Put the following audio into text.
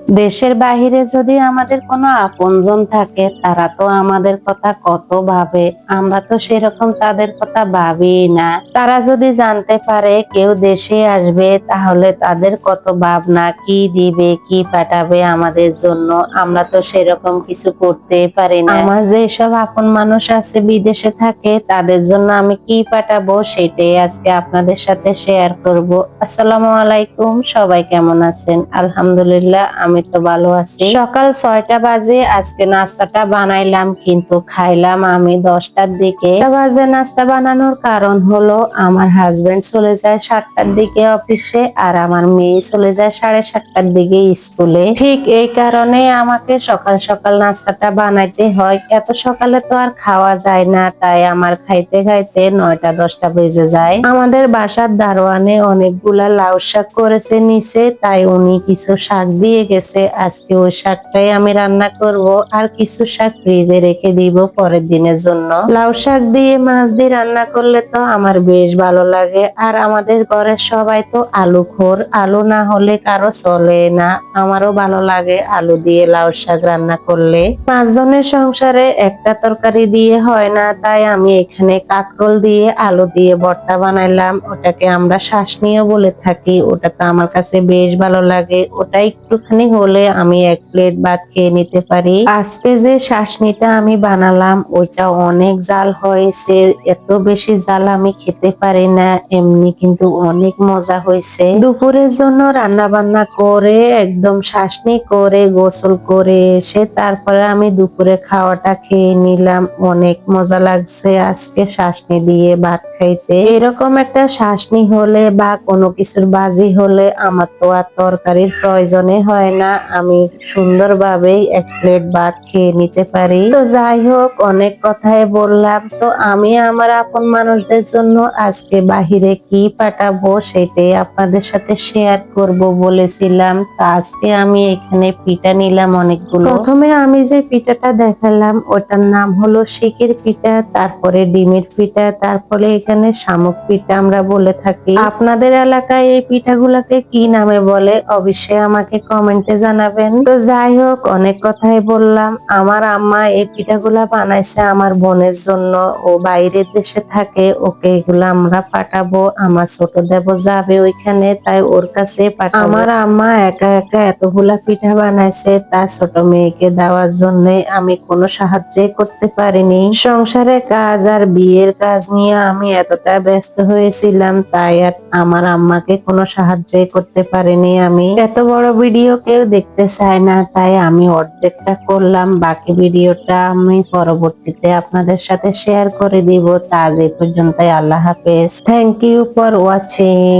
দেশের বাহিরে যদি আমাদের কোনো আপনজন থাকে তারা তো আমাদের কথা কত ভাবে, আমরা তো সেরকম তাদের কথা ভাবি না। তারা যদি জানতে পারে কেউ দেশে আসবে তাহলে তাদের কত ভাবনা, কি দিবে কি পাঠাবে আমাদের জন্য, আমরা তো সেরকম কিছু করতে পারি না। আমার যেসব আপন মানুষ আছে বিদেশে থাকে তাদের জন্য আমি কি পাঠাবো সেটাই আজকে আপনাদের সাথে শেয়ার করব। আসসালামু আলাইকুম, সবাই কেমন আছেন? আলহামদুলিল্লাহ আমি তো ভালো আছি। সকাল 6টা বাজে আজকে নাস্তাটা বানাইলাম, কিন্তু খাইলাম আমি 10টার দিকে। বাজে নাস্তা বানানোর কারণ হলো আমার হাজবেন্ড চলে যায় 7টার দিকে অফিসে, আর আমার মেয়ে চলে যায় 7:30টার দিকে স্কুলে। ঠিক এই কারণে আমাকে সকাল সকাল নাস্তাটা বানাইতে হয়। এত সকালে তো আর খাওয়া যায় না, তাই আমার খাইতে খাইতে 9টা 10টা বেজে যায়। আমাদের বাসার দারোয়ানে অনেকগুলা লাউ শাক করেছে নিচে, তাই উনি কিছু শাক দিয়ে গেছে। আজকে ওই শাকটাই আমি রান্না করব, আর কিছু শাক ফ্রিজে রেখে দিব পরের দিনের জন্য। লাউ শাক দিয়ে মাছ দিয়ে রান্না করলে তো আমার বেশ ভালো লাগে, আর আমাদের ঘরের সবাই তো আলু খোর, আলু না হলে কারো চলে না। আমারও ভালো লাগে আলু দিয়ে লাউ শাক রান্না করলে। 5 জনের সংসারে একটা তরকারি দিয়ে হয় না, তাই আমি এখানে কাঁকরোল দিয়ে আলু দিয়ে ভর্তা বানাইলাম। ওটাকে আমরা শাসনিও বলে থাকি, ওটা তো আমার কাছে বেশ ভালো লাগে। ওটা একটুখানি হলে আমি 1 প্লেট ভাত খেয়ে নিতে পারি। আজকে যে শাসনিটা আমি বানালাম ওইটা অনেক জাল হয়েছে, এত বেশি জাল আমি খেতে পারি না, এমনি কিন্তু অনেক মজা হয়েছে। দুপুরের জন্য রান্না বান্না করে একদম শাসনি করে গোসল করে এসে তারপরে আমি দুপুরে খাওয়াটা খেয়ে নিলাম। অনেক মজা লাগছে আজকে শাসনি দিয়ে ভাত খাইতে। এরকম একটা শাসনি হলে বা কোনো কিছুর বাজি হলে আমার তো আর তরকারির প্রয়োজনে হয় না, আমি সুন্দরভাবে 1 প্লেট ভাত খেয়ে নিতে পারি। তো যাই হোক, অনেক কথাই বললাম। তো আমি আমার আপন মানুষদের জন্য আজকে বাহিরে কি পাঠাবো সেটাই আপনাদের সাথে শেয়ার করব বলেছিলাম। তা আজকে আমি এখানে পিঠা নিলাম অনেকগুলো। প্রথমে আমি যে পিঠাটা দেখালাম ওটার নাম হলো শিকের পিঠা, তারপরে ডিমের পিঠা, তারপরে এখানে শামুক পিঠা আমরা বলে থাকি। আপনাদের এলাকায় এই পিঠাগুলোকে কি নামে বলে অবশ্যই আমাকে কমেন্টে জানাবেন। তো যাই হোক, অনেক কথাই বললাম। আমার আম্মা এই পিঠাগুলা বানাইছে আমার বোনের জন্য, ও বাইরের দেশে থাকে, ওকে এগুলা আমরা পাঠাবো। আমার ছোট দেবর যাবে ওইখানে, তাই ওর কাছে পাঠাবো। আমার আম্মা একা একা এতগুলা পিঠা বানাইছে, তার ছোট মেয়েকে দেওয়ার জন্য আমি কোনো সাহায্যই করতে পারিনি। সংসারে কাজ আর বিয়ের কাজ নিয়ে আমি এতটা ব্যস্ত হয়েছিলাম, তাই আর আমার আম্মাকে কোনো সাহায্যই করতে পারিনি। আমি এত বড় ভিডিও কেউ দেখতে চায় না, তাই আমি অর্ধেকটা করলাম, বাকি ভিডিওটা আমি পরবর্তীতে আপনাদের সাথে শেয়ার করে দিব। তা আজ এই পর্যন্তই, আল্লাহ হাফেজ। Thank you for watching.